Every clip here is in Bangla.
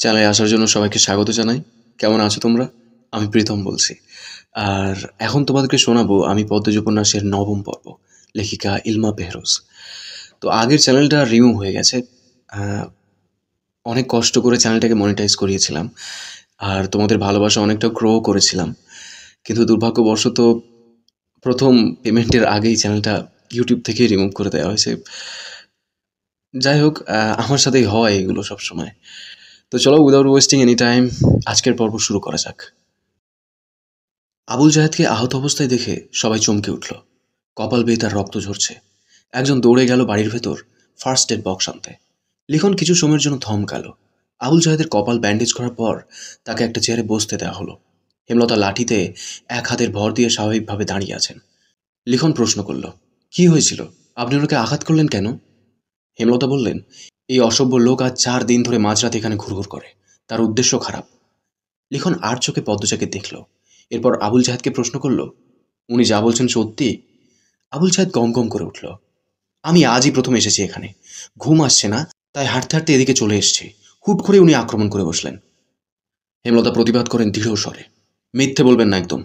চ্যানেলে আসার জন্য সবাইকে স্বাগত জানাই। কেমন আছো তোমরা? আমি প্রীতম বলছি। আর এখন তোমাদেরকে শোনাবো আমি পদ্মজ উপন্যাসের ৯ম পর্ব, লেখিকা ইলমা বেহরোজ। তো আগের চ্যানেলটা রিমুভ হয়ে গেছে। আ অনেক কষ্ট করে চ্যানেলটাকে মনিটাইজ করিয়েছিলাম। আর তোমাদের ভালোবাসা অনেকটা গ্রো করেছিলাম। কিন্তু দুর্ভাগ্যবশত ১ম পেমেন্টের আগেই চ্যানেলটা ইউটিউব থেকেই রিমুভ করে দেওয়া হয়েছে। যাই হোক, আমার সাথেই হয় এগুলো সবসময়। তো চলো উইদাউট ওয়েস্টিং এনি টাইম আজকের পর্ব শুরু করা যাক। আবুল জাহেদকে আহত অবস্থায় দেখে সবাই চমকে উঠল। কপাল বেয়ে তার রক্ত ঝরছে। একজন দৌড়ে গেল বাড়ির ভেতর ফার্স্ট এড বক্স আনতে। লিখন কিছু সময়ের জন্য থমকালো। আবুল জাহেদের কপাল ব্যান্ডেজ করার পর তাকে একটা চেয়ারে বসতে দেওয়া হলো। হেমলতা লাঠিতে এক হাতের ভর দিয়ে স্বাভাবিকভাবে দাঁড়িয়ে আছেন। লিখন প্রশ্ন করল, কি হয়েছিল? আপনি ওনাকে আঘাত করলেন কেন? হেমলতা বললেন, এই অসভ্য লোক আজ 4 দিন ধরে মাঝরাতে এখানে ঘুরঘুর করে। তার উদ্দেশ্য খারাপ। লিখন আর চোখে পদ্মজাকে দেখল। এরপর আবুল জাহেদকে প্রশ্ন করল, উনি যা বলছেন সত্যি? আবুল জাহেদ গম গম করে উঠল। আমি আজই প্রথম এসেছি এখানে। ঘুম আসছে না, তাই হাঁটতে হাঁটতে এদিকে চলে এসেছি। হুট করে উনি আক্রমণ করে বসলেন। হেমলতা প্রতিবাদ করেন দৃঢ় স্বরে, মিথ্যে বলবেন না একদম।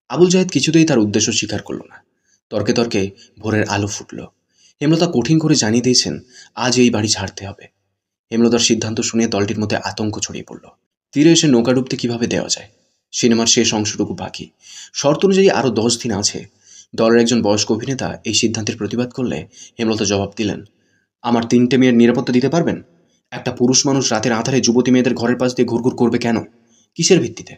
আবুল জাহেদ কিছুতেই তার উদ্দেশ্য স্বীকার করল না। তর্কে তর্কে ভোরের আলো ফুটল। হেমলতা কঠিন করে জানিয়ে দিয়েছেন আজ এই বাড়ি ছাড়তে হবে। হেমলতার সিদ্ধান্ত শুনে দলটির মধ্যে আতঙ্ক ছড়িয়ে পড়ল। তীরে এসে নৌকা ডুবতে কিভাবে দেওয়া যায়? সিনেমার শেষ অংশটুকু বাকি। শর্ত অনুযায়ী আরও 10 দিন আছে। দলের একজন বয়স্ক অভিনেতা এই সিদ্ধান্তের প্রতিবাদ করলে হেমলতা জবাব দিলেন, আমার 3টে মেয়ের নিরাপত্তা দিতে পারবেন? একটা পুরুষ মানুষ রাতের আঁধারে যুবতী মেয়েদের ঘরের পাশ দিয়ে ঘুরঘুর করবে কেন? কিসের ভিত্তিতে?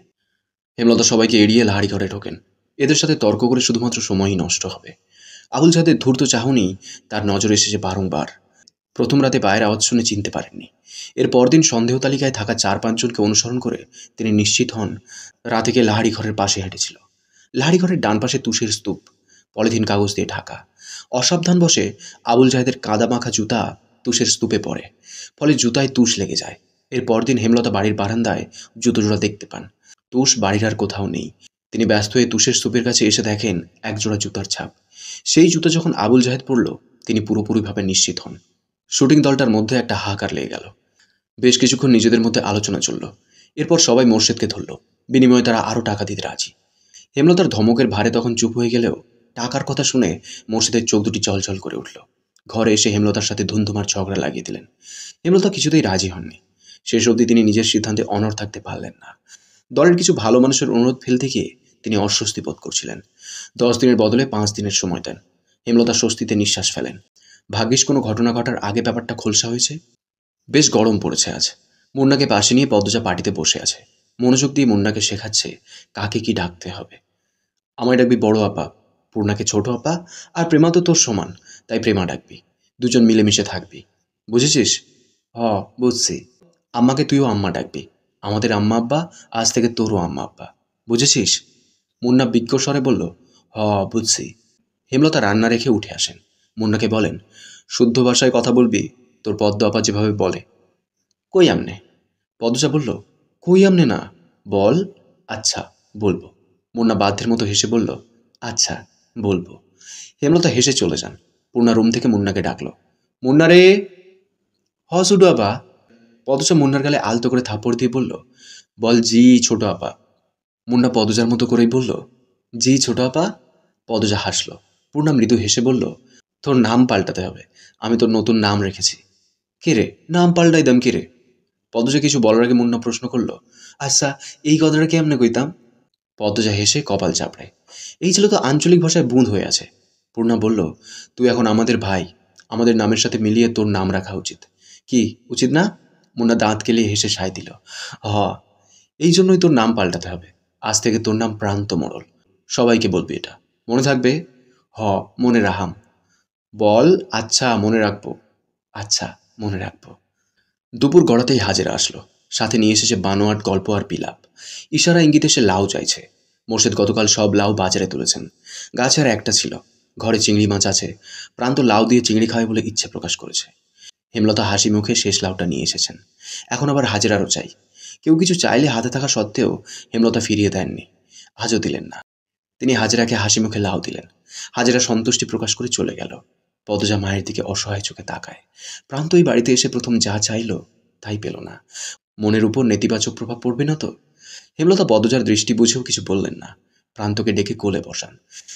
হেমলতা সবাইকে এড়িয়ে লাহারি ঘরে ঢোকেন। এদের সাথে তর্ক করে শুধুমাত্র সময়ই নষ্ট হবে। আবুল জাহেদের ধূর্ত চাহনি তার নজরে এসেছে বারংবার। প্রথম রাতে পায়ের আওয়াজ শুনে চিনতে পারেননি। এর পরদিন সন্দেহ তালিকায় থাকা 4-5 জনকে অনুসরণ করে তিনি নিশ্চিত হন রাতেকে লাহারি ঘরের পাশে হেঁটেছিল। লাহারি ঘরের ডান পাশে তুষের স্তূপ, পলিথিন কাগজ দিয়ে ঢাকা। অসাবধানবশে আবুল জাহেদের কাদা মাখা জুতা তুষের স্তূপে পড়ে। ফলে জুতায় তুষ লেগে যায়। এর পরদিন হেমলতা বাড়ির বারান্দায় জুতো জোড়া দেখতে পান। তুষ বাড়ির আর কোথাও নেই। তিনি ব্যস্ত হয়ে তুষের স্তূপের কাছে এসে দেখেন একজোড়া জুতার ছাপ। সেই জুতো যখন আবুল জাহেদ পরল, তিনি পুরোপুরিভাবে নিশ্চিত হন। শুটিং দলটার মধ্যে একটা হাহাকার লেগে গেল। বেশ কিছুক্ষণ নিজেদের মধ্যে আলোচনা চলল। এরপর সবাই মোর্শেদকে ধরল। বিনিময়ে তারা আরও টাকা দিতে রাজি। হেমলতার ধমকের ভারে তখন চুপ হয়ে গেলেও টাকার কথা শুনে মোর্শেদের চোখ দুটি জলজল করে উঠল। ঘরে এসে হেমলতার সাথে ধুন্ধুমার ঝগড়া লাগিয়ে দিলেন। হেমলতা কিছুতেই রাজি হননি। শেষ অবধি তিনি নিজের সিদ্ধান্তে অনড় থাকতে পারলেন না। দলের কিছু ভালো মানুষের অনুরোধ ফেলতে গিয়ে তিনি অস্বস্তি বোধ করছিলেন। 10 দিনের বদলে 5 দিনের সময় দেন। হেমলতা স্বস্তিতে নিঃশ্বাস ফেলেন। ভাগ্যিস কোনো ঘটনা ঘটার আগে ব্যাপারটা খোলসা হয়েছে। বেশ গরম পড়েছে আজ। মুন্নাকে পাশে নিয়ে পদ্মজা পার্টিতে বসে আছে। মনোযোগ দিয়ে মুন্নাকে শেখাচ্ছে কাকে কি ডাকতে হবে। আমায় ডাকবি বড় আপা, পূর্ণাকে ছোট আপা, আর প্রেমা তো তোর সমান, তাই প্রেমা ডাকবি। দুজন মিলেমিশে থাকবি, বুঝেছিস? হ, বুঝছি। আম্মাকে তুইও আম্মা ডাকবি। আমাদের আম্মা আব্বা আজ থেকে তোরও আম্মা আব্বা, বুঝেছিস? মুন্না বিজ্ঞ স্বরে বলল, হ, বুঝছি। হেমলতা রান্না রেখে উঠে আসেন। মুন্নাকে বলেন, শুদ্ধ ভাষায় কথা বলবি, তোর পদ্ম আপা যেভাবে বলে। কই আমনে? পদ্মজা বলল, কই আমনে না, বল। আচ্ছা, বলবো। মুন্না বাধ্যের মতো হেসে বলল, আচ্ছা, বলবো। হেমলতা হেসে চলে যান। পূর্ণা রুম থেকে মুন্নাকে ডাকলো, মুন্না রে। হ ছুটু আপা। পদ্মজা মুন্নার গালে আলতো করে থাপ্পড় দিয়ে বলল, বল জি ছোট আপা। মুন্না পদ্মজার মতো করেই বলল, জি ছোট আপা। পদ্মজা হাসল। পূর্ণা মৃদু হেসে বলল, তোর নাম পাল্টাতে হবে। আমি তোর নতুন নাম রেখেছি। কে রে? নাম পাল্টাই দাম কে রে? পদ্মজা কিছু বলার আগে মুন্না প্রশ্ন করল, আচ্ছা, এই কথাটা কেমনে কইতাম? পদ্মজা হেসে কপাল চাপড়ায়, এই ছেলে তো আঞ্চলিক ভাষায় বুঁদ হয়ে আছে। পূর্ণা বলল, তুই এখন আমাদের ভাই। আমাদের নামের সাথে মিলিয়ে তোর নাম রাখা উচিত। কি উচিত না? মুন্না দাঁত কেলিয়ে হেসে সায় দিল, হ, এই জন্যই তোর নাম পাল্টাতে হবে। আজ থেকে তোর নাম প্রান্ত মোড়ল। সবাইকে বলবি এটা, মনে থাকবে? হ, মনে রাহাম। বল, আচ্ছা মনে রাখবো। আচ্ছা, মনে রাখবো। দুপুর গড়াতেই হাজেরা আসলো। সাথে নিয়ে এসেছে বানোয়াট গল্প আর বিলাপ। ইশারা ইঙ্গিতে সে লাউ চাইছে। মোর্শেদ গতকাল সব লাউ বাজারে তুলেছেন। গাছে আর একটা ছিল। ঘরে চিংড়ি মাছ আছে। প্রান্ত লাউ দিয়ে চিংড়ি খাবে বলে ইচ্ছে প্রকাশ করেছে। হেমলতা হাসি মুখে শেষ লাউটা নিয়ে এসেছেন। এখন আবার হাজেরারও চাই। কেউ কিছু চাইলে হাতে থাকা সত্ত্বেও হেমলতা ফিরিয়ে দেননি। আজও দিলেন না। তিনি হাজেরাকে হাসি মুখে লাউ দিলেন। হাজেরা সন্তুষ্টি প্রকাশ করে চলে গেল। পদ্মজা মায়ের দিকে অসহায় চোখে তাকায়। প্রান্ত এই বাড়িতে এসে প্রথম যা চাইল তাই পেল না। মনের উপর নেতিবাচক প্রভাব পড়বে না তো? হেমলতা পদজার দৃষ্টি বুঝেও কিছু বললেন না। প্রান্তকে ডেকে কোলে বসান।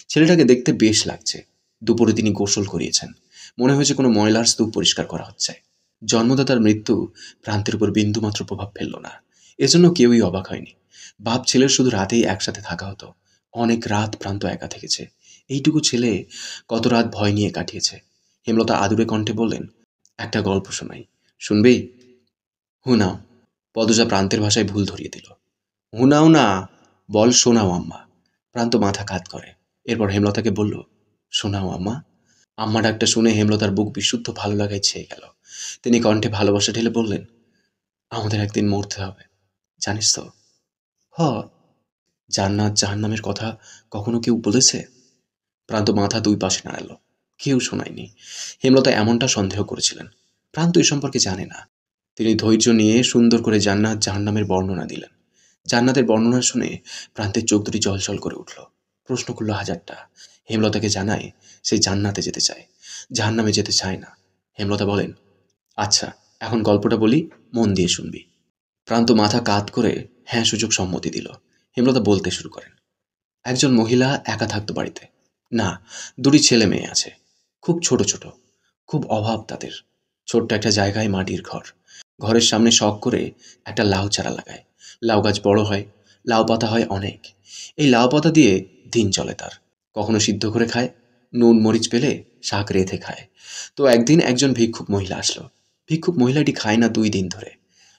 ছেলেটাকে দেখতে বেশ লাগছে। দুপুরে তিনি গোসল করিয়েছেন। মনে হয়েছে কোনো ময়লার স্তূপ পরিষ্কার করা হচ্ছে। জন্মদাতার মৃত্যু প্রান্তের উপর বিন্দুমাত্র প্রভাব ফেলল না। এজন্য কেউই অবাক হয়নি। বাপ ছেলের শুধু রাতেই একসাথে থাকা হতো। অনেক রাত প্রান্ত একা থেকেছে। এইটুকু ছেলে কত রাত ভয় নিয়ে কাটিয়েছে। হেমলতা আদুরে কণ্ঠে বললেন, একটা গল্প শোনাই, শুনবি? হুনাও। পদজা প্রান্তের ভাষায় ভুল ধরিয়ে দিল। হুনাও না, বল শোনাও আম্মা। প্রান্ত মাথা কাত করে। এরপর হেমলতাকে বলল, শোনাও আম্মা। আম্মা ডাকটা শুনে হেমলতার বুক বিশুদ্ধ ভালো লাগায় ছেয়ে গেল। তিনি কণ্ঠে ভালোবাসা ঢেলে বললেন, আমাদের একদিন মরতে হবে, জানিস তো? হ। জান্নাত জাহান্নামের কথা কখনো কেউ বলেছে? প্রান্ত মাথা দুই পাশে নাড়াল। কেউ শোনায়নি। হেমলতা এমনটা সন্দেহ করেছিলেন। প্রান্ত এ সম্পর্কে জানে না। তিনি ধৈর্য নিয়ে সুন্দর করে জান্নাত জাহান্নামের বর্ণনা দিলেন। জান্নাতের বর্ণনা শুনে প্রান্তের চোখ দুটি জলজল করে উঠল। প্রশ্ন করল হাজারটা। হেমলতাকে জানায় সে জান্নাতে যেতে চায়, জাহান্নামে যেতে চায় না। হেমলতা বলেন, আচ্ছা, এখন গল্পটা বলি, মন দিয়ে শুনবি। প্রান্ত মাথা কাত করে হ্যাঁ সুযোগ সম্মতি দিল। হেমলতা বলতে শুরু করেন। একজন মহিলা একা থাকতো বাড়িতে। না, দুটি ছেলে মেয়ে আছে। খুব ছোট ছোট। খুব অভাব তাদের। ছোট্ট একটা জায়গায় মাটির ঘর। ঘরের সামনে শখ করে একটা লাউ চারা লাগায়। লাউ গাছ বড় হয়, লাউ পাতা হয় অনেক। এই লাউ পাতা দিয়ে দিন চলে তার। কখনো সিদ্ধ করে খায়, নুন মরিচ পেলে শাক রেঁধে খায়। তো একদিন একজন ভিক্ষুক মহিলা আসলো। ভিক্ষুক মহিলাটি খায় না 2 দিন ধরে।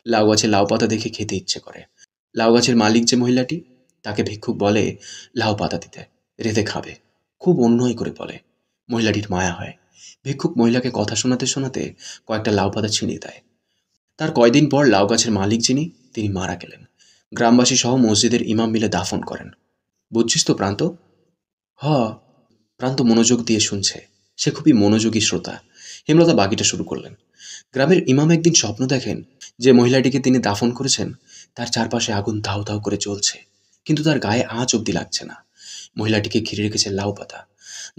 লাউ গাছে লাউ পাতা দেখে খেতে ইচ্ছে করে। লাউ গাছের মালিক যে মহিলাটি, তাকে ভিক্ষুক বলে লাউ পাতা দিতে, রেঁধে খাবে। খুব অন্যায় করে বলে। মহিলাটির মায়া হয়। ভিক্ষুক মহিলাকে কথা শোনাতে শোনাতে কয়েকটা লাউ পাতা ছিনিয়ে দেয়। তার কয়দিন পর লাউ গাছের মালিক যিনি, তিনি মারা গেলেন। গ্রামবাসী সহ মসজিদের ইমাম মিলে দাফন করেন। বুঝছিস তো প্রান্ত? হ। প্রান্ত মনোযোগ দিয়ে শুনছে। সে খুবই মনোযোগী শ্রোতা। হেমলতা বাকিটা শুরু করলেন। গ্রামের ইমাম একদিন স্বপ্ন দেখেন যে মহিলাটিকে তিনি দাফন করেছেন তার চারপাশে আগুন দাউ দাউ করে জ্বলছে, কিন্তু তার গায়ে আঁচ অব্দি লাগছে না। মহিলাটিকে ঘিরে রেখেছে লাউ পাতা,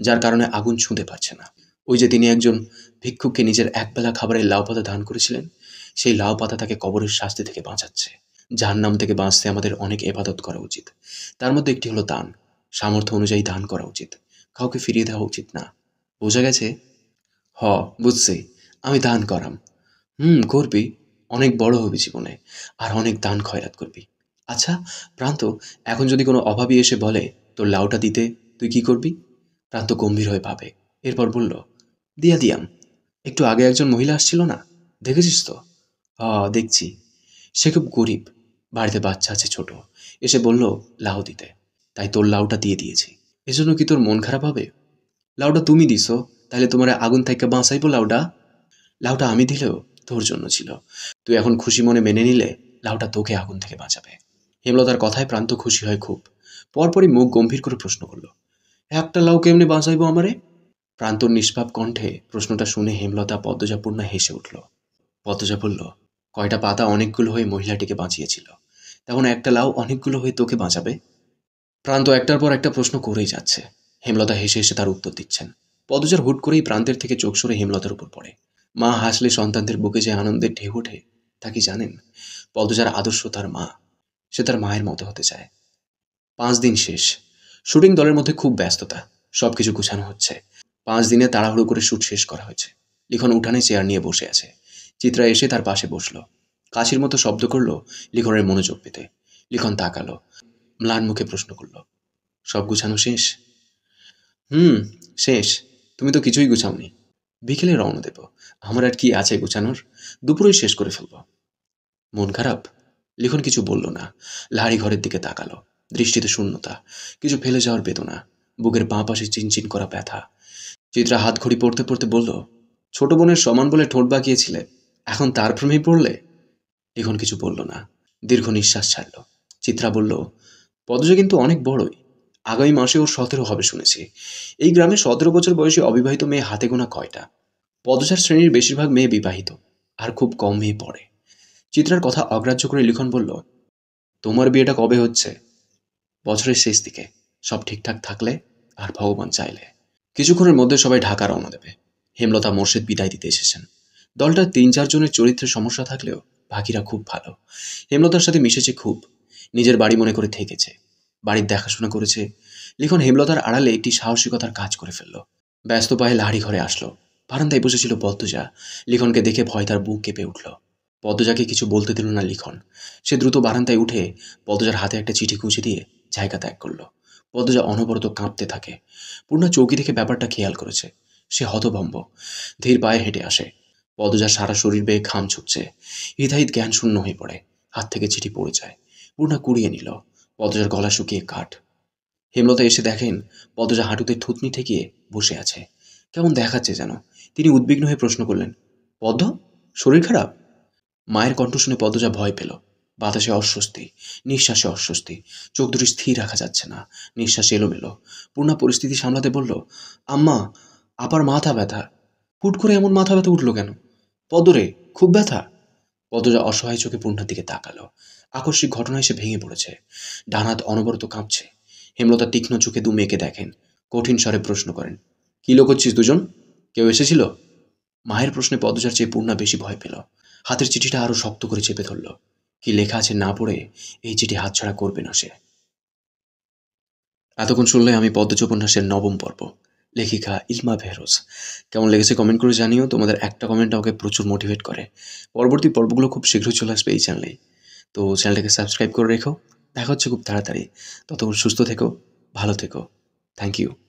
যার কারণে আগুন ছুঁতে পারছে না। ওই যে তিনি একজন ভিক্ষুককে নিজের একবেলা খাবারের লাউ পাতা দান করেছিলেন, সেই লাউ পাতা তাকে কবরের শাস্তি থেকে বাঁচাচ্ছে। জাহান্নাম থেকে বাঁচতে আমাদের অনেক ইবাদত করা উচিত। তার মধ্যে একটি হলো দান। সামর্থ্য অনুযায়ী দান করা উচিত, কাউকে ফিরিয়ে দেওয়া উচিত না। বোঝা গেছে? হ, বুঝছি। আমি দান করাম। করবি। অনেক বড় হবি জীবনে, আর অনেক দান খয়রাত করবি। আচ্ছা প্রান্ত, এখন যদি কোনো অভাবী এসে বলে তোর লাউটা দিতে, তুই কি করবি? প্রান্ত গম্ভীর হয়ে ভাবে। এরপর বলল, দিয়া দিয়াম। একটু আগে একজন মহিলা আসছিল না, দেখেছিস তো? দেখছি। সে খুব গরিব, বাড়িতে বাচ্চা আছে ছোট। এসে বলল লাউ দিতে, তাই তোর লাউটা দিয়ে দিয়েছি। এজন্য কি তোর মন খারাপ হবে? লাউটা তুমি দিছো, তাহলে তোমার আগুন থেকে বাঁচাইবো লাউটা? লাউটা আমি দিলেও তোর জন্য ছিল। তুই এখন খুশি মনে মেনে নিলে লাউটা তোকে আগুন থেকে বাঁচাবে। হেমলতার কথায় প্রান্ত খুশি হয় খুব। পরপরই মুখ গম্ভীর করে প্রশ্ন করল, একটা লাউ কেমনি বাঁচাইবো আমারে? প্রান্তর নিষ্পাপ কণ্ঠে প্রশ্নটা শুনে হেমলতা পদ্মজাপূর্ণা হেসে উঠল। পদ্মজা বলল, কয়টা পাতা অনেকগুলো হয়ে মহিলাটিকে বাঁচিয়েছিল, তেমন একটা লাউ অনেকগুলো হয়ে তোকে বাঁচাবে। প্রান্ত একটার পর একটা প্রশ্ন করেই যাচ্ছে। হেমলতা হেসে হেসে তার উত্তর দিচ্ছেন। পদজার হুট করেই প্রান্তের থেকে চোখ সরে হেমলতার উপর পড়ে। মা হাসলে সন্তানদের বুকে যে আনন্দের ঢেউ ওঠে, তা কি জানেন? পদজার আদর্শ তার মা। সে তার মায়ের মতো হতে চায়। 5 দিন শেষ। শুটিং দলের মধ্যে খুব ব্যস্ততা। সবকিছু গুছানো হচ্ছে। 5 দিনে তাড়াহুড়ো করে শুট শেষ করা হয়েছে। লিখন উঠানে চেয়ার নিয়ে বসে আছে। চিত্রা এসে তার পাশে বসলো। কাশির মতো শব্দ করলো লিখনের মনোযোগ পেতে। লিখন তাকালো। ম্লান মুখে প্রশ্ন করল, সব গুছানো শেষ? হুম, শেষ। তুমি তো কিছুই গুছাওনি। বিকেলে রওনা দেব। আমার আর কি আছে গুছানোর? দুপুরেই শেষ করে ফেলব। মন খারাপ? লিখন কিছু বলল না। লাহারি ঘরের দিকে তাকালো। দৃষ্টিতে শূন্যতা, কিছু ফেলে যাওয়ার বেদনা, বুকের বাঁ পাশে চিনচিন করা ব্যথা। চিত্রা হাত ঘড়ি পড়তে পড়তে বলল, ছোট বোনের সমান বলে ঠোঁট বাঁকিয়েছিলে, এখন তার প্রেমেই পড়লে? লিখন কিছু বলল না। দীর্ঘ নিঃশ্বাস ছাড়ল। চিত্রা বলল, পদজা কিন্তু অনেক বড়ই। আগামী মাসে ওর 17 হবে শুনেছি। এই গ্রামে 17 বছর বয়সী অবিবাহিত মেয়ে হাতে গোনা কয়টা? পদজার শ্রেণীর বেশিরভাগ মেয়ে বিবাহিত, আর খুব কম মেয়ে পড়ে। চিত্রার কথা অগ্রাহ্য করে লিখন বলল, তোমার বিয়েটা কবে হচ্ছে? বছরের শেষ দিকে, সব ঠিকঠাক থাকলে আর ভগবান চাইলে। কিছুক্ষণের মধ্যে সবাই ঢাকা রওনা দেবে। হেমলতা মোর্শেদ বিদায় দিতে এসেছেন। দলটার 3-4 জনের চরিত্রে সমস্যা থাকলেও বাকিরা খুব ভালো। হেমলতার সাথে মিশেছে খুব, নিজের বাড়ি মনে করে থেকেছে, বাড়ির দেখাশোনা করেছে। লিখন হেমলতার আড়ালে একটি সাহসিকতার কাজ করে ফেলল। ব্যস্ত পায়ে লাহারি ঘরে আসলো। বারান্দায় বসেছিল পদ্মজা। লিখনকে দেখে ভয় তার বুক কেঁপে উঠল। পদ্মজাকে কিছু বলতে দিল না লিখন। সে দ্রুত বারান্দায় উঠে পদ্মজার হাতে একটা চিঠি গুঁজে দিয়ে জায়গা ত্যাগ করল। পদ্মজা অনবরত কাঁপতে থাকে। পূর্ণা চৌকি থেকে ব্যাপারটা খেয়াল করেছে। সে হতভম্ব, ধীর পায়ে হেঁটে আসে। পদ্মজার সারা শরীর বেয়ে ঘাম ছুটছে। হিতাহিত জ্ঞান শূন্য হয়ে পড়ে। হাত থেকে চিঠি পড়ে যায়। পূর্ণা কুড়িয়ে নিল। পদ্মজার গলা শুকিয়ে কাঠ। হেমলতা এসে দেখেন পদ্মজা হাঁটুতে থুতনি ঠেকিয়ে বসে আছে। কেমন দেখাচ্ছে যেন। তিনি উদ্বিগ্ন হয়ে প্রশ্ন করলেন, পদ্ম, শরীর খারাপ? মায়ের কণ্ঠ শুনে পদ্মজা ভয় পেল। বাতাসে অস্বস্তি, নিঃশ্বাসে অস্বস্তি, চোখ দুটি স্থির রাখা যাচ্ছে না, নিঃশ্বাস এলোমেলো। পূর্ণা পরিস্থিতি সামলাতে বলল, আম্মা, আপার মাথা ব্যথা। হুট করে এমন মাথা ব্যথা উঠল কেন? পদরে খুব ব্যথা? পদ্মজা অসহায় চোখে পূর্ণার দিকে তাকালো। আকস্মিক ঘটনায় সে ভেঙে পড়েছে। ডান হাত অনবরত কাঁপছে। হেমলতা তীক্ষ্ণ চোখে দু মেয়েকে দেখেন। কঠিন স্বরে প্রশ্ন করেন, কি লুকোচ্ছিস দুজন? কেউ এসেছিল? মায়ের প্রশ্নে পদ্মজার চেয়ে পূর্ণা বেশি ভয় পেল। হাতের চিঠিটা আরো শক্ত করে চেপে ধরল। কি লেখা আছে না পড়ে এই চিঠি হাতছাড়া করবে না সে। এতক্ষণ শুনলে আমি পদ্মজ উপন্যাসের ৯ম পর্ব, লেখিকা ইলমা বেহরোজ। কেমন লেগেছে কমেন্ট করে জানিও। তোমাদের একটা কমেন্ট আমাকে প্রচুর মোটিভেট করে। পরবর্তী পর্বগুলো খুব শীঘ্রই চলে আসবে এই চ্যানেলেই। তো চ্যানেলটাকে সাবস্ক্রাইব করে রেখো। দেখা হচ্ছে খুব তাড়াতাড়ি। ততক্ষণ সুস্থ থেকো, ভালো থেকো। Thank you.